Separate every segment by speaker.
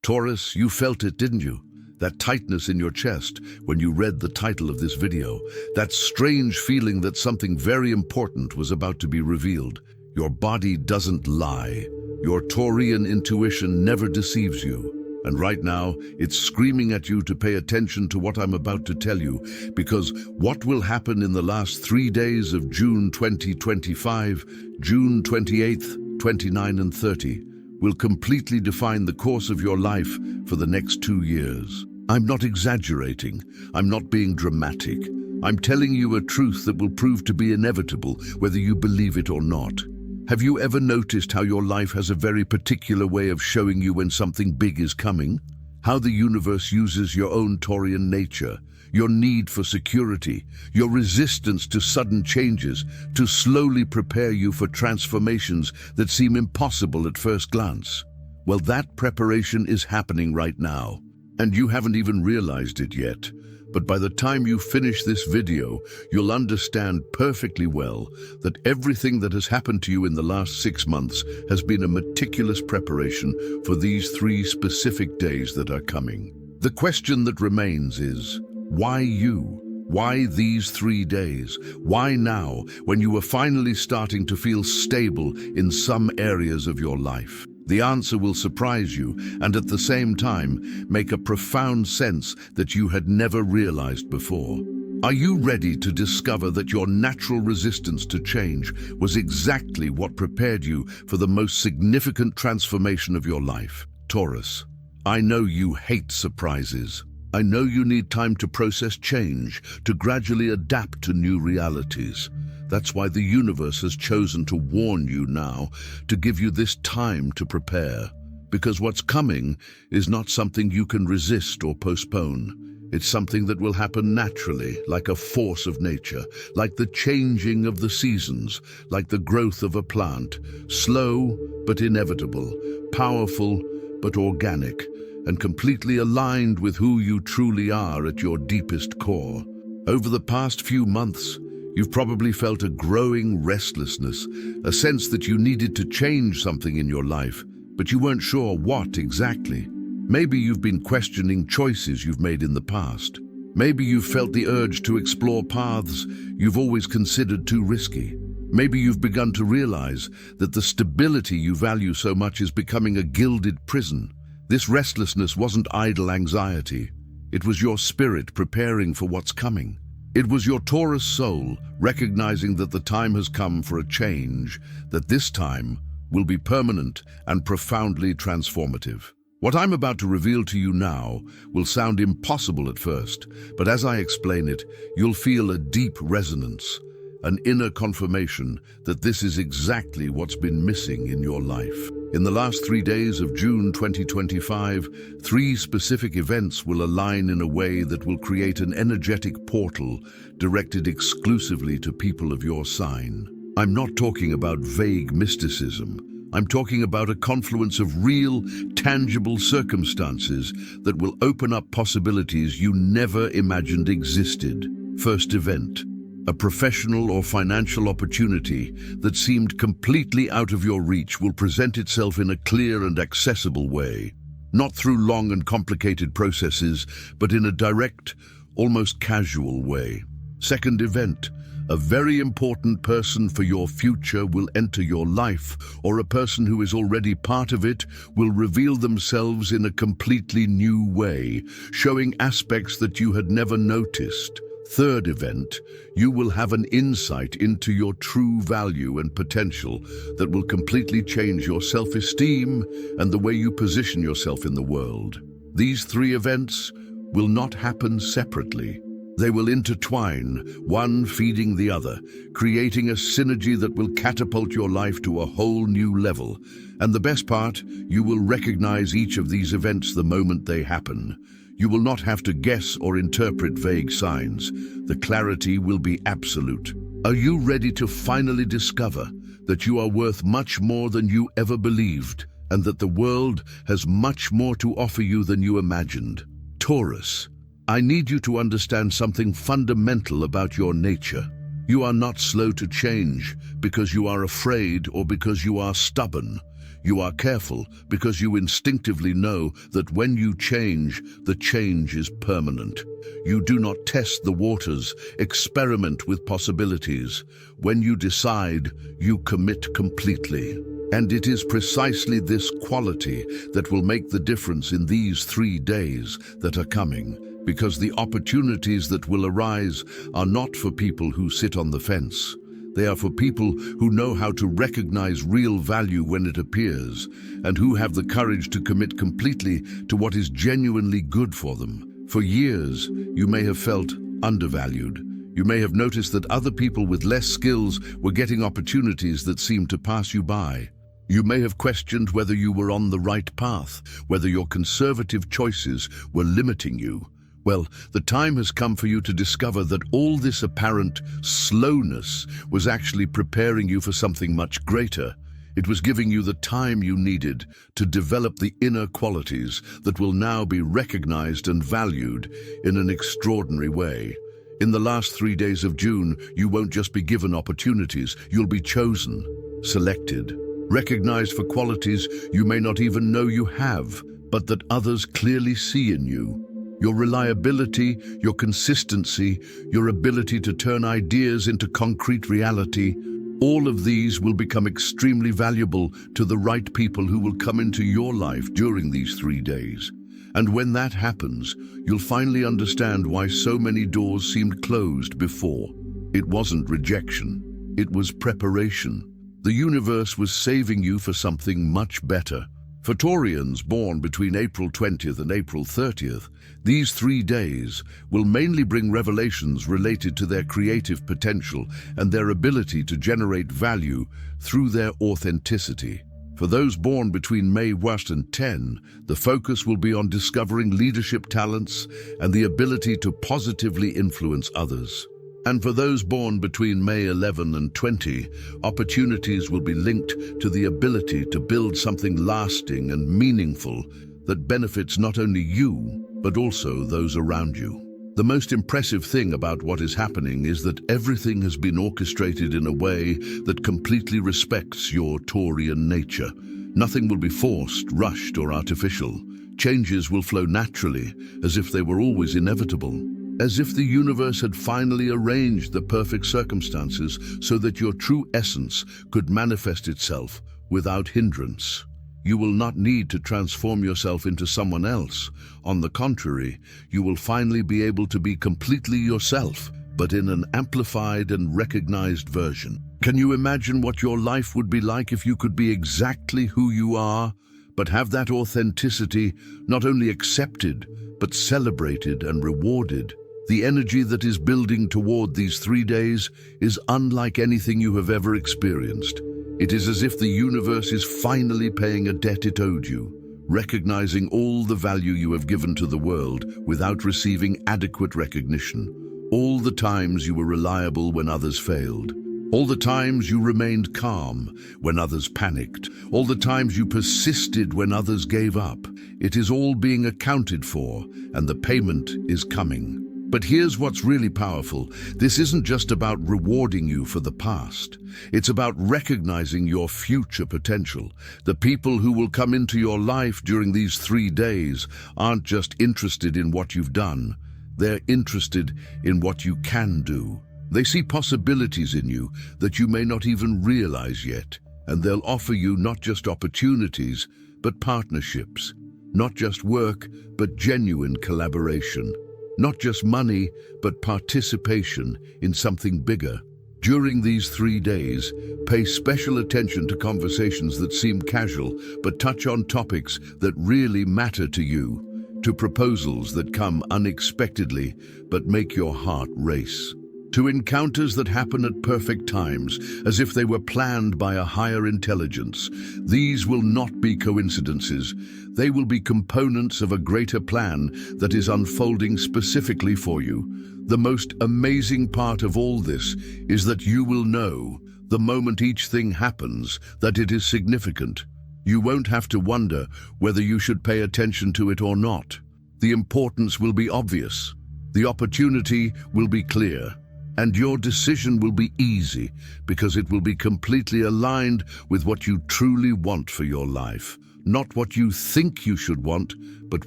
Speaker 1: Taurus, you felt it, didn't you? That tightness in your chest when you read the title of this video. That strange feeling that something very important was about to be revealed. Your body doesn't lie. Your Taurian intuition never deceives you. And right now, it's screaming at you to pay attention to what I'm about to tell you, because what will happen in the last 3 days of June 2025, June 28th, 29 and 30, will completely define the course of your life for the next 2 years. I'm not exaggerating. I'm not being dramatic. I'm telling you a truth that will prove to be inevitable, whether you believe it or not. Have you ever noticed how your life has a very particular way of showing you when something big is coming? How the universe uses your own Taurian nature, your need for security, your resistance to sudden changes, to slowly prepare you for transformations that seem impossible at first glance. Well, that preparation is happening right now, and you haven't even realized it yet. But by the time you finish this video, you'll understand perfectly well that everything that has happened to you in the last 6 months has been a meticulous preparation for these 3 specific days that are coming. The question that remains is, why you? Why these 3 days? Why now, when you were finally starting to feel stable in some areas of your life? The answer will surprise you and at the same time make a profound sense that you had never realized before. Are you ready to discover that your natural resistance to change was exactly what prepared you for the most significant transformation of your life? Taurus, I know you hate surprises. I know you need time to process change, to gradually adapt to new realities. That's why the universe has chosen to warn you now, to give you this time to prepare. Because what's coming is not something you can resist or postpone. It's something that will happen naturally, like a force of nature, like the changing of the seasons, like the growth of a plant, slow but inevitable, powerful but organic, and completely aligned with who you truly are at your deepest core. Over the past few months, you've probably felt a growing restlessness, a sense that you needed to change something in your life, but you weren't sure what exactly. Maybe you've been questioning choices you've made in the past. Maybe you've felt the urge to explore paths you've always considered too risky. Maybe you've begun to realize that the stability you value so much is becoming a gilded prison. This restlessness wasn't idle anxiety. It was your spirit preparing for what's coming. It was your Taurus soul recognizing that the time has come for a change, that this time will be permanent and profoundly transformative. What I'm about to reveal to you now will sound impossible at first, but as I explain it, you'll feel a deep resonance, an inner confirmation that this is exactly what's been missing in your life. In the last 3 days of June 2025, 3 specific events will align in a way that will create an energetic portal directed exclusively to people of your sign. I'm not talking about vague mysticism. I'm talking about a confluence of real, tangible circumstances that will open up possibilities you never imagined existed. First event. A professional or financial opportunity that seemed completely out of your reach will present itself in a clear and accessible way, not through long and complicated processes, but in a direct, almost casual way. Second event, a very important person for your future will enter your life, or a person who is already part of it will reveal themselves in a completely new way, showing aspects that you had never noticed. Third event, you will have an insight into your true value and potential that will completely change your self-esteem and the way you position yourself in the world. These 3 events will not happen separately. They will intertwine, one feeding the other, creating a synergy that will catapult your life to a whole new level. And the best part, you will recognize each of these events the moment they happen. You will not have to guess or interpret vague signs. The clarity will be absolute. Are you ready to finally discover that you are worth much more than you ever believed, and that the world has much more to offer you than you imagined? Taurus, I need you to understand something fundamental about your nature. You are not slow to change because you are afraid or because you are stubborn. You are careful because you instinctively know that when you change, the change is permanent. You do not test the waters, experiment with possibilities. When you decide, you commit completely. And it is precisely this quality that will make the difference in these 3 days that are coming, because the opportunities that will arise are not for people who sit on the fence. They are for people who know how to recognize real value when it appears, and who have the courage to commit completely to what is genuinely good for them. For years, you may have felt undervalued. You may have noticed that other people with less skills were getting opportunities that seemed to pass you by. You may have questioned whether you were on the right path, whether your conservative choices were limiting you. Well, the time has come for you to discover that all this apparent slowness was actually preparing you for something much greater. It was giving you the time you needed to develop the inner qualities that will now be recognized and valued in an extraordinary way. In the last 3 days of June, you won't just be given opportunities, you'll be chosen, selected, recognized for qualities you may not even know you have, but that others clearly see in you. Your reliability, your consistency, your ability to turn ideas into concrete reality, all of these will become extremely valuable to the right people who will come into your life during these 3 days. And when that happens, you'll finally understand why so many doors seemed closed before. It wasn't rejection, it was preparation. The universe was saving you for something much better. For Foreans born between April 20th and April 30th, these 3 days will mainly bring revelations related to their creative potential and their ability to generate value through their authenticity. For those born between May 1st and 10, the focus will be on discovering leadership talents and the ability to positively influence others. And for those born between May 11 and 20, opportunities will be linked to the ability to build something lasting and meaningful that benefits not only you, but also those around you. The most impressive thing about what is happening is that everything has been orchestrated in a way that completely respects your Taurian nature. Nothing will be forced, rushed, or artificial. Changes will flow naturally, as if they were always inevitable. As if the universe had finally arranged the perfect circumstances so that your true essence could manifest itself without hindrance. You will not need to transform yourself into someone else. On the contrary, you will finally be able to be completely yourself, but in an amplified and recognized version. Can you imagine what your life would be like if you could be exactly who you are, but have that authenticity not only accepted, but celebrated and rewarded? The energy that is building toward these 3 days is unlike anything you have ever experienced. It is as if the universe is finally paying a debt it owed you, recognizing all the value you have given to the world without receiving adequate recognition. All the times you were reliable when others failed. All the times you remained calm when others panicked. All the times you persisted when others gave up. It is all being accounted for, and the payment is coming. But here's what's really powerful. This isn't just about rewarding you for the past. It's about recognizing your future potential. The people who will come into your life during these 3 days aren't just interested in what you've done. They're interested in what you can do. They see possibilities in you that you may not even realize yet, and they'll offer you not just opportunities, but partnerships. Not just work, but genuine collaboration. Not just money, but participation in something bigger. During these 3 days, pay special attention to conversations that seem casual, but touch on topics that really matter to you, to proposals that come unexpectedly, but make your heart race, to encounters that happen at perfect times, as if they were planned by a higher intelligence. These will not be coincidences. They will be components of a greater plan that is unfolding specifically for you. The most amazing part of all this is that you will know, the moment each thing happens, that it is significant. You won't have to wonder whether you should pay attention to it or not. The importance will be obvious. The opportunity will be clear. And your decision will be easy because it will be completely aligned with what you truly want for your life. Not what you think you should want, but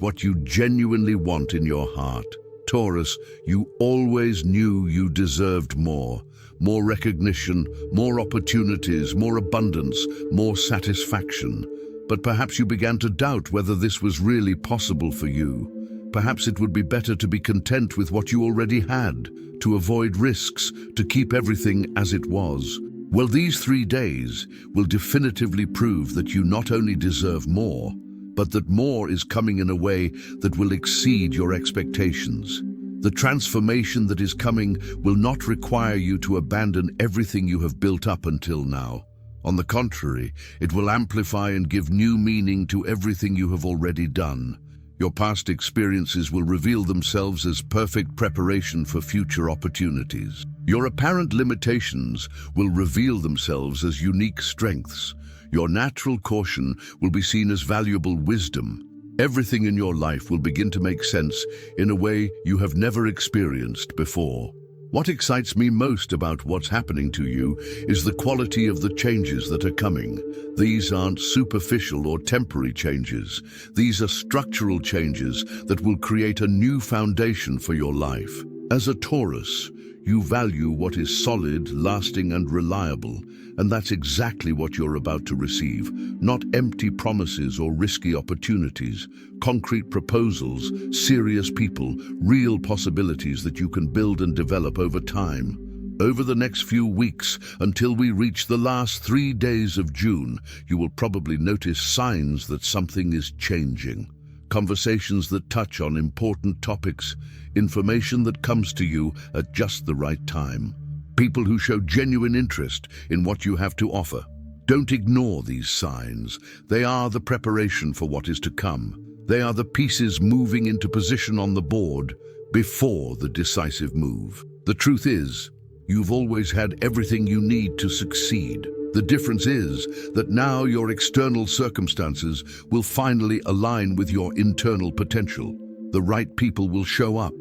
Speaker 1: what you genuinely want in your heart. Taurus, you always knew you deserved more. More recognition, more opportunities, more abundance, more satisfaction. But perhaps you began to doubt whether this was really possible for you. Perhaps it would be better to be content with what you already had, to avoid risks, to keep everything as it was. Well, these 3 days will definitively prove that you not only deserve more, but that more is coming in a way that will exceed your expectations. The transformation that is coming will not require you to abandon everything you have built up until now. On the contrary, it will amplify and give new meaning to everything you have already done. Your past experiences will reveal themselves as perfect preparation for future opportunities. Your apparent limitations will reveal themselves as unique strengths. Your natural caution will be seen as valuable wisdom. Everything in your life will begin to make sense in a way you have never experienced before. What excites me most about what's happening to you is the quality of the changes that are coming. These aren't superficial or temporary changes. These are structural changes that will create a new foundation for your life. As a Taurus, you value what is solid, lasting, and reliable, and that's exactly what you're about to receive. Not empty promises or risky opportunities, concrete proposals, serious people, real possibilities that you can build and develop over time. Over the next few weeks, until we reach the last 3 days of June, you will probably notice signs that something is changing. Conversations that touch on important topics, information that comes to you at just the right time. People who show genuine interest in what you have to offer. Don't ignore these signs. They are the preparation for what is to come. They are the pieces moving into position on the board before the decisive move. The truth is, you've always had everything you need to succeed. The difference is that now your external circumstances will finally align with your internal potential. The right people will show up.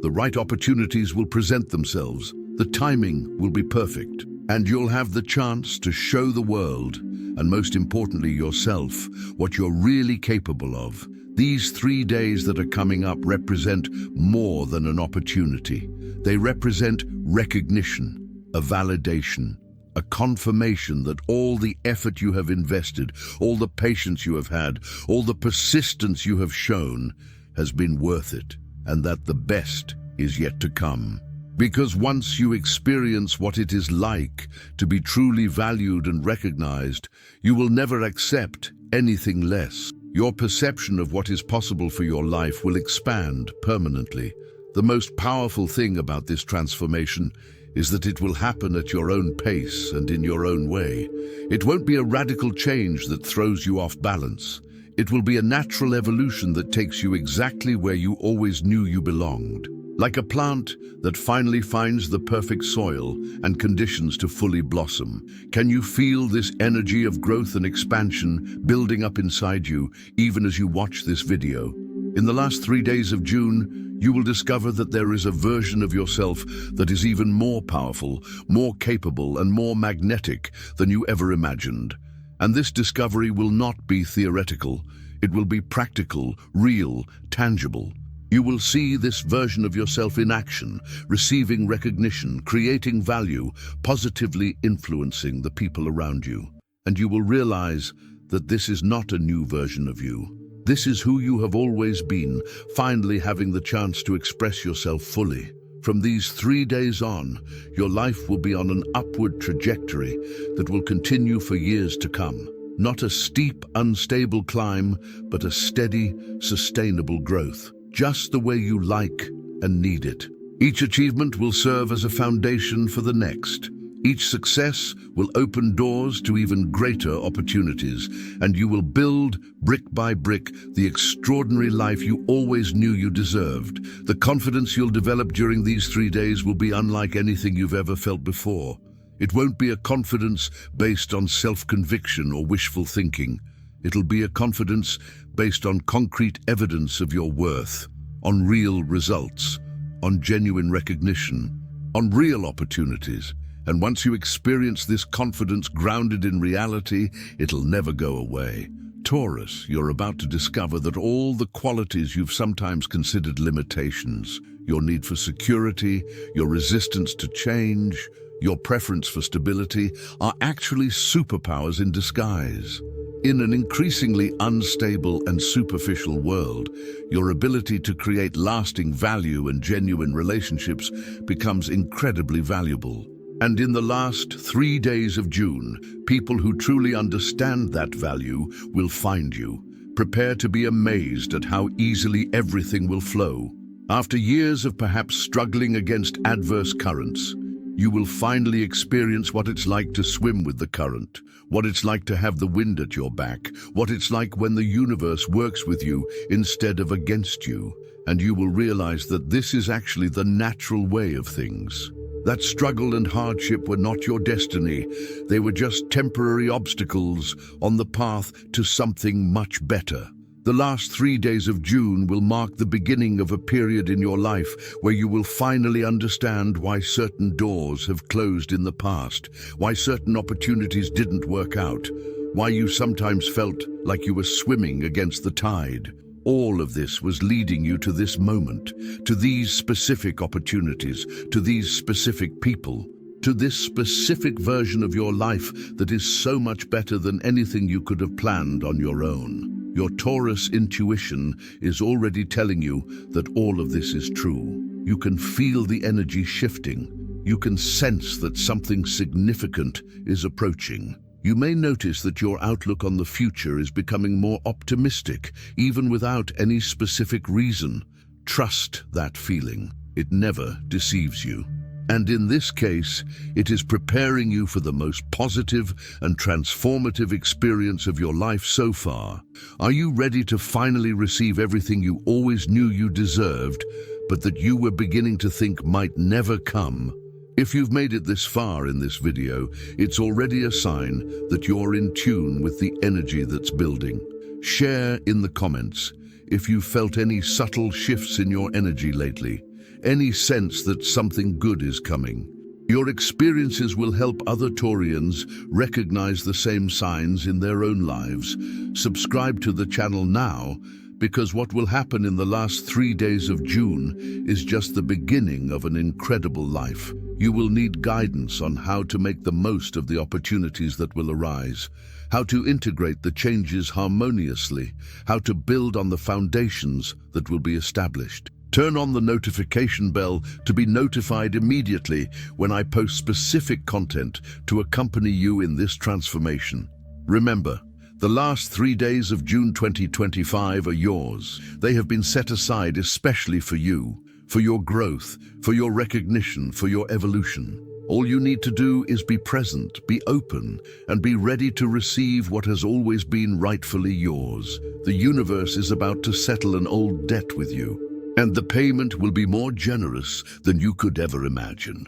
Speaker 1: The right opportunities will present themselves. The timing will be perfect. And you'll have the chance to show the world, and most importantly yourself, what you're really capable of. These 3 days that are coming up represent more than an opportunity. They represent recognition, a validation, a confirmation that all the effort you have invested, all the patience you have had, all the persistence you have shown has been worth it, and that the best is yet to come. Because once you experience what it is like to be truly valued and recognized, you will never accept anything less. Your perception of what is possible for your life will expand permanently. The most powerful thing about this transformation is that it will happen at your own pace and in your own way. It won't be a radical change that throws you off balance. It will be a natural evolution that takes you exactly where you always knew you belonged. Like a plant that finally finds the perfect soil and conditions to fully blossom. Can you feel this energy of growth and expansion building up inside you, even as you watch this video? In the last 3 days of June, you will discover that there is a version of yourself that is even more powerful, more capable, and more magnetic than you ever imagined. And this discovery will not be theoretical. It will be practical, real, tangible. You will see this version of yourself in action, receiving recognition, creating value, positively influencing the people around you. And you will realize that this is not a new version of you. This is who you have always been, finally having the chance to express yourself fully. From these 3 days on, your life will be on an upward trajectory that will continue for years to come. Not a steep, unstable climb, but a steady, sustainable growth. Just the way you like and need it. Each achievement will serve as a foundation for the next. Each success will open doors to even greater opportunities, and you will build, brick by brick, the extraordinary life you always knew you deserved. The confidence you'll develop during these 3 days will be unlike anything you've ever felt before. It won't be a confidence based on self-conviction or wishful thinking. It'll be a confidence based on concrete evidence of your worth, on real results, on genuine recognition. on real opportunities. And once you experience this confidence grounded in reality, it'll never go away. Taurus, you're about to discover that all the qualities you've sometimes considered limitations, your need for security, your resistance to change, your preference for stability, are actually superpowers in disguise. In an increasingly unstable and superficial world, your ability to create lasting value and genuine relationships becomes incredibly valuable. And in the last 3 days of June, people who truly understand that value will find you. Prepare to be amazed at how easily everything will flow. After years of perhaps struggling against adverse currents, you will finally experience what it's like to swim with the current, what it's like to have the wind at your back, what it's like when the universe works with you instead of against you. And you will realize that this is actually the natural way of things. That struggle and hardship were not your destiny. They were just temporary obstacles on the path to something much better. The last 3 days of June will mark the beginning of a period in your life where you will finally understand why certain doors have closed in the past, why certain opportunities didn't work out, why you sometimes felt like you were swimming against the tide. All of this was leading you to this moment, to these specific opportunities, to these specific people, to this specific version of your life that is so much better than anything you could have planned on your own. Your Taurus intuition is already telling you that all of this is true. You can feel the energy shifting. You can sense that something significant is approaching. You may notice that your outlook on the future is becoming more optimistic, even without any specific reason. Trust that feeling. It never deceives you. And in this case, it is preparing you for the most positive and transformative experience of your life so far. Are you ready to finally receive everything you always knew you deserved, but that you were beginning to think might never come? If you've made it this far in this video, it's already a sign that you're in tune with the energy that's building. Share in the comments if you've felt any subtle shifts in your energy lately, any sense that something good is coming. Your experiences will help other Foreans recognize the same signs in their own lives. Subscribe to the channel now, because what will happen in the last 3 days of June is just the beginning of an incredible life. You will need guidance on how to make the most of the opportunities that will arise, how to integrate the changes harmoniously, how to build on the foundations that will be established. Turn on the notification bell to be notified immediately when I post specific content to accompany you in this transformation. Remember, the last 3 days of June 2025 are yours. They have been set aside especially for you, for your growth, for your recognition, for your evolution. All you need to do is be present, be open, and be ready to receive what has always been rightfully yours. The universe is about to settle an old debt with you, and the payment will be more generous than you could ever imagine.